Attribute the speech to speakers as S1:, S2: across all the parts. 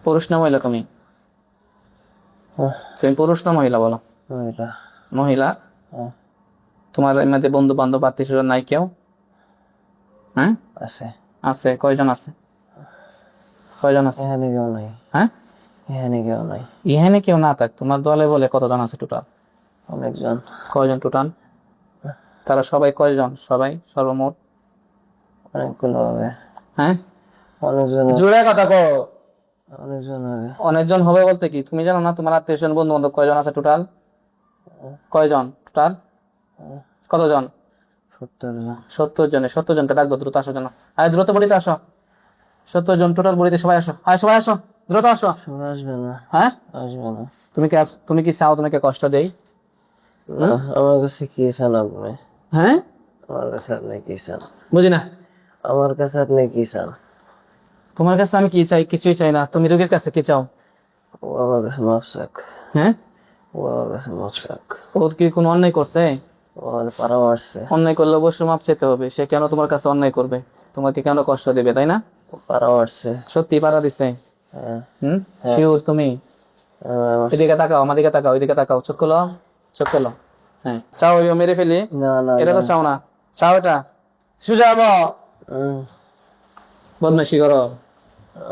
S1: পুরুষ না মহিলা তুমি? তুমি পুরুষ না মহিলা বলো?
S2: মহিলা।
S1: মহিলা। তোমার এমনিতে বন্ধু বান্ধব আত্মীয় স্বজন নাই কেউ? হ্যাঁ
S2: আছে।
S1: আছে, কয়জন আছে? কয়জন আছে?
S2: এখানে কেউ নাই।
S1: হ্যাঁ
S2: এখানে কেউ নাই।
S1: এখানে কেউ না থাক, তোমার দলে বলে কতজন আছে টোটাল?
S2: অনেকজন।
S1: কয়জন টোটাল? তারা সবাই কয়জন? সবাই সর্বমোট
S2: অনেকগুলো হবে।
S1: হ্যাঁ
S2: অনেকজন।
S1: জোরে কথা কো।
S2: অনেকজন হবে।
S1: অনেকজন হবে বলতে কি তুমি জানো না তোমার আত্মীয় স্বজন বন্ধু বান্ধব কয়জন আছে টোটাল? কয়জন টোটাল? কতজন?
S2: 70 জন।
S1: 70 জনে। 70 জনটা ডাকবো, দ্রুত আসো যেন। আয় দ্রুত বলিতে আসো। 70 জন টোটাল বলিতে সবাই আসো। আয় সবাই আসো, দ্রুত আসো।
S2: সবাই আসবে না।
S1: হ্যাঁ
S2: আসবে না।
S1: তুমি কি চাও তোমাকে কষ্ট দেই?
S2: আমার কাছে কি চান আপনি?
S1: হ্যাঁ
S2: আমার কাছে আপনি কি চান?
S1: বুঝি না।
S2: আমার কাছে আপনি কি চান?
S1: তোমার কাছে আমি কি চাই? কিছুই চাই না। তুমি রোগীর কাছে কি চাও?
S2: ও আমার কাছে মাপ চাক।
S1: হ্যাঁ
S2: ও আমার কাছে মাপ চাক।
S1: ওর কি কোনো অন্যায় করছে?
S2: ও আমার পাড়া মারছে।
S1: অন্যায় করলে অবশ্যই মাপ চাইতে হবে। সে কেন তোমার কাছে অন্যায় করবে? তোমাকে কেন কষ্ট দেবে, তাই না?
S2: ও পাড়া মারছে।
S1: সত্যি পাড়া দিছে?
S2: হ্যাঁ।
S1: শিওর তুমি?
S2: আমার-
S1: এদিকে তাকাও, আমার দিকে তাকাও, এদিকে তাকাও, চোখ খোলো, চোখ খোলো। হ্যাঁ চাও ওই মেরে ফেলি?
S2: না না
S1: এটা তো চাও না। চাও এটা? সুজাবো
S2: উম,
S1: বদমাইশি করো?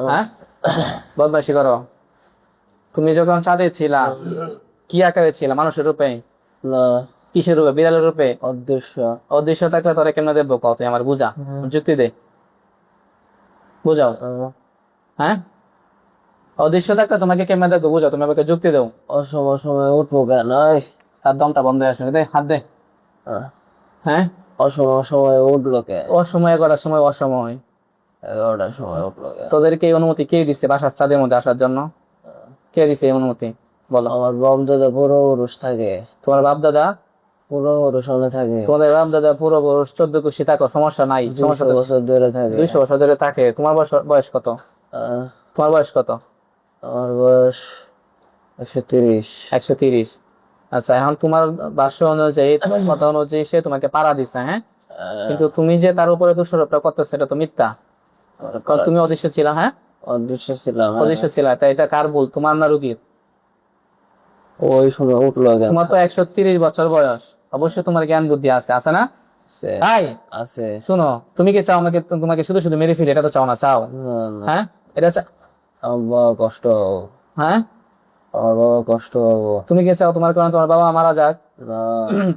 S1: হ্যাঁ বদমাইশি করো? তুমি যখন চাঁদে ছিলা কি আকারে ছিল? মানুষের রূপে?
S2: না।
S1: কিসের রূপে? বিড়ালের রূপে?
S2: অদৃশ্য।
S1: অদৃশ্য থাকলে তোরা কেমন দেবো কত? আমার বুঝা, যুক্তি দে, বুঝাও। হ্যাঁ অদৃশ্য থাকলে তোমাকে কেমন দেখবো? বুঝাও, তুমি আমাকে যুক্তি দাও।
S2: অসময় সময় উঠবো কেন?
S1: তার দমটা বন্ধ হয়ে আসবে, দে হাত দে। হ্যাঁ
S2: অসময় সময় উঠলো কে?
S1: অসময় করার সময় অসময়।
S2: 11টার সময় উঠলো কে?
S1: তোদেরকে এই অনুমতি কে দিচ্ছে বাসার চাঁদের মধ্যে আসার জন্য? কে দিছে এই অনুমতি বলো?
S2: আমার বাপ দাদা পুরো পুরুষ থাকে।
S1: তোমার বাপ দাদা?
S2: পুরো পুরুষ অনেক থাকে।
S1: তোমাদের বাপ দাদা পুরো বয়স 14 কুশি থাকো, সমস্যা নাই।
S2: 200 বছর ধরে থাকে।
S1: 200 বছর ধরে থাকে। তোমার বয়স কত? তোমার বয়স কত?
S2: আমার বয়স 130।
S1: 130। আচ্ছা এখন তোমার ভাষ্য অনুযায়ী, তোমার কথা অনুযায়ী সে তোমাকে পাড়া দিছে, হ্যাঁ? কিন্তু তুমি যে তার উপরে দোষারোপটা করতেছো এটা তো মিথ্যা, কারণ তুমি অদৃশ্য ছিলা। হ্যাঁ
S2: অদৃশ্য ছিলাম।
S1: অদৃশ্য ছিলা, তাই এটা কার ভুল, তোমার না রুগীর?
S2: ওই সময় উঠলো কেন?
S1: তোমার তো 130 বছর বয়স, অবশ্যই তোমার জ্ঞান বুদ্ধি আছে, আছে না? তাই
S2: আছে।
S1: শুনো, তুমি কি চাও আমাকে তোমাকে শুধু শুধু মেরে ফেলি? এটা তো চাও না, চাও?
S2: না না।
S1: হ্যাঁ এটা
S2: আমার বাবা কষ্ট পাবো।
S1: হ্যাঁ
S2: আমার বাবা কষ্ট পাবো।
S1: তুমি কি চাও তোমার কারণে তোমার বাবা মারা যাক,
S2: না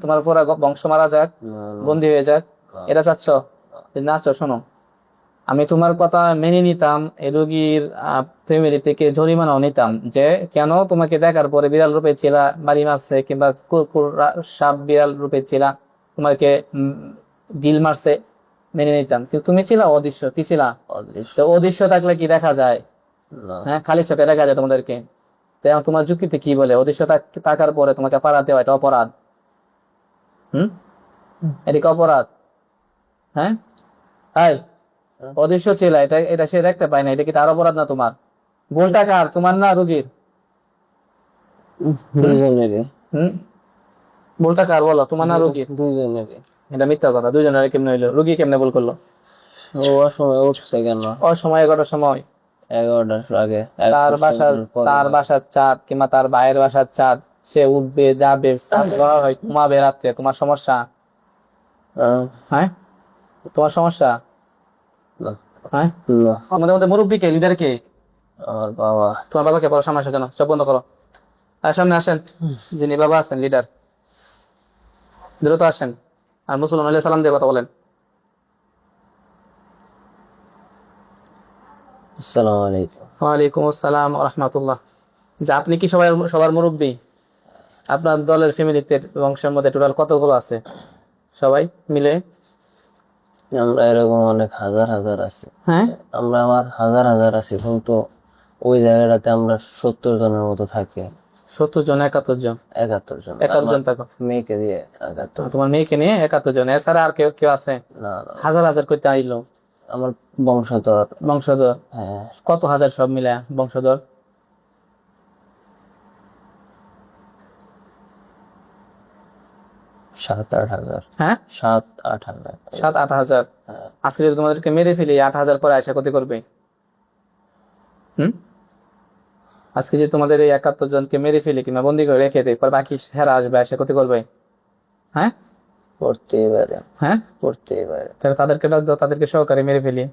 S1: তোমার পুরো বংশ মারা যাক,
S2: না
S1: বন্দী হয়ে যাক? এটা চাচ্ছ? না চাও, শোনো, আমি তোমার কথা মেনে নিতাম, এই রোগীর ফ্যামিলি থেকে জরিমানাও নিতাম, যে কেন তোমাকে দেখার পরে বিড়াল রূপে ছিলা বাড়ি মারছে, কিংবা কুকুর সাপ বিড়াল রূপে ছিলা তোমাকে ডিল মারছে, মেনে নিতাম। কিন্তু তুমি ছিলা অদৃশ্য। কি ছিলা?
S2: অদৃশ্য।
S1: তো অদৃশ্য থাকলে কি দেখা যায়?
S2: না।
S1: হ্যাঁ খালি চোখে দেখা যায় তোমাদেরকে। তো এখন তোমার যুক্তিতে কি বলে অদৃশ্য থাকার পরে তোমাকে পাড়া দেওয়া এটা অপরাধ? এটা কি অপরাধ? হ্যাঁ তাই অদৃশ্য ছিল, এটা এটা সে দেখতে পায় না, এটা কি তার অপরাধ না? তোমার ভুলটা কার, তোমার না রুগীর?
S2: দুজনেরই।
S1: ভুলটা কার বলো, তোমার না রুগীর?
S2: দুজনেরই।
S1: এটা মিথ্যা কথা। দুজনের কেমনে হইলো? রুগী কেমনে ভুল করলো?
S2: ও সময় উঠছে কেন?
S1: অসময়ে কটার সময়?
S2: 11টার আগে।
S1: তার বাসার চাঁদ কিংবা তার ভাইয়ের বাসার চাঁদ, সে উঠবে যাবে ঘুমাবে রাত্রে, তোমার সমস্যা? হ্যাঁ তোমার সমস্যা?
S2: না
S1: হ্যাঁ
S2: না।
S1: আমাদের মধ্যে মুরব্বী কে, লিডার কে?
S2: আমার বাবা।
S1: তোমার বাবাকে বলো সামনে আসার জন্য। সব বন্ধ করো, আর সামনে আসেন। যিনি বাবা আছেন, লিডার, দ্রুত আসেন। আর মুসলমান হলে সালাম দিয়ে কথা বলেন।
S2: আসসালামু আলাইকুম।
S1: ওয়ালাইকুম আসসালাম ওয়া রাহমাতুল্লাহ। যে আপনি কি সবার মুরব্বী? আপনার দলের ফ্যামিলিতে বংশের মধ্যে টোটাল কতগুলো আছে সবাই মিলে?
S2: আমরা এরকম অনেক হাজার হাজার আছি।
S1: হ্যাঁ
S2: আমার হাজার হাজার আছি, কিন্তু ওই জায়গাটাতে আমরা 70 জনের মতো থাকি।
S1: 70 জন? 71 জন?
S2: 71 জন।
S1: 71 জন থাকো?
S2: মেয়েকে দিয়ে 71।
S1: তোমার মেয়েকে নিয়ে 71 জন? এছাড়া আর কেউ কেউ আছে?
S2: না না।
S1: হাজার হাজার করতে আইলো
S2: আমার বংশধর।
S1: বংশধর?
S2: হ্যাঁ।
S1: কত হাজার সব মিলে বংশধর?
S2: 7-8 হাজার।
S1: হ্যাঁ
S2: 7-8 হাজার।
S1: 7-8 হাজার। আজকে যদি তোমাদেরকে মেরে ফেলি, 8 হাজার পরে আয়সা ক্ষতি করবে? আজকে যে তোমাদের এই 71 জনকে মেরে ফেলে কিংবা বন্দি করে রেখে দেয়, পর বাকি হেরা আসবে, এসে ক্ষতি করবে। হ্যাঁ
S2: করতেই পারে,
S1: হ্যাঁ,
S2: করতেই পারে।
S1: তাহলে তাদেরকে ডাক দাও, তাদেরকে সহকারে মেরে ফেলি,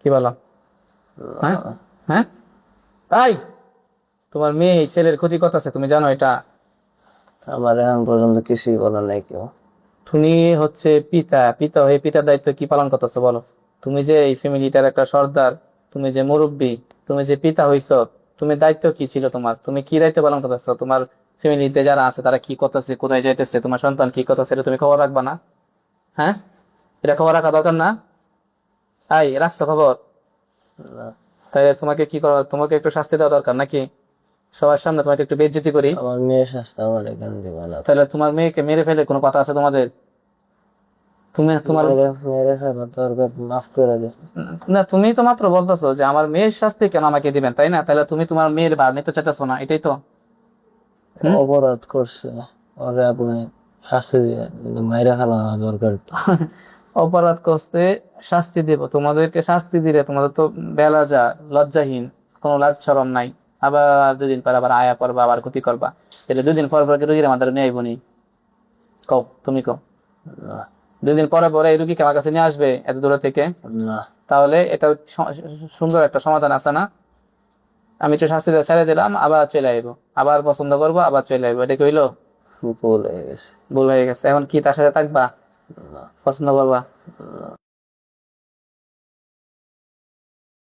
S1: কি বলো? হ্যাঁ হ্যাঁ, তাই তোমার মেয়ে এই ছেলের ক্ষতি করতেছে, তুমি জানো এটা?
S2: আমার এখন পর্যন্ত কিছুই বলার নাই কেউ।
S1: তুমি হচ্ছে পিতা, পিতা হয়ে পিতার দায়িত্ব কি পালন করতেছো বলো? তুমি যে এই ফ্যামিলিটার একটা সর্দার, তুমি যে মুরব্বী, তুমি যে পিতা হইছো, তুমি দায়িত্ব কি ছিল তোমার? তুমি কি দায়িত্ব পালন করতেছো? তোমার ফ্যামিলিতে যারা আছে তারা কি করতেছে, কোথায় যাইতেছে, তোমার সন্তান কি করতেছে, এটা তুমি খবর রাখবা না? হ্যাঁ, এটা খবর রাখা দরকার না? তাই রাখছো খবর?
S2: না,
S1: তাই তোমাকে কি করা, তোমাকে একটু শাস্তি দেওয়া দরকার নাকি? সবার সামনে তোমাকে একটু বেইজ্জতি করি?
S2: আমার মেয়ের শাস্তি আমার এখান দিবে না।
S1: তাহলে তোমার মেয়েকে মেরে ফেলে কোনো কথা আছে তোমাদের? তুমি তোমার
S2: মেরে মেরে ফেলা দরকার, মাফ করে দে।
S1: না, তুমি তো মাত্র বলতেছো যে আমার মেয়ের শাস্তি কেন আমাকে দিবেন, তাই না? তাহলে তুমি তোমার মেয়ের ভার নিতে চাইতেছো না, এটাই তো।
S2: অপরাধ করছে, ওরে আপনি শাস্তি দিয়ে কিন্তু মাইরা ফেলা দরকার।
S1: অপরাধ করতে শাস্তি দেব, তোমাদেরকে শাস্তি দিলে তোমাদের তো বেলাজা, লজ্জাহীন, কোনো লাজ শরম নাই। আবার 2 দিন পর আবার আয়া করবা, আবার ক্ষতি করবা। এটা 2 দিন পর পর রুগীর আমাদের নিয়ে আইবনি? কও, তুমি কও।
S2: না
S1: 2 দিন পরে পরে এই রুগীকে আমার কাছে নিয়ে আসবে এত দূর থেকে?
S2: না,
S1: তাহলে এটা সুন্দর একটা সমাধান আছে না? আমি একটু শাস্তি দিয়ে ছেড়ে দিলাম, আবার চলে আইবো, আবার পছন্দ করবো, আবার চলে আইবো, এটা কইলো?
S2: ভুল হয়ে গেছে।
S1: ভুল হয়ে গেছে, এখন কি তার সাথে থাকবা?
S2: না
S1: পছন্দ করবা?
S2: না।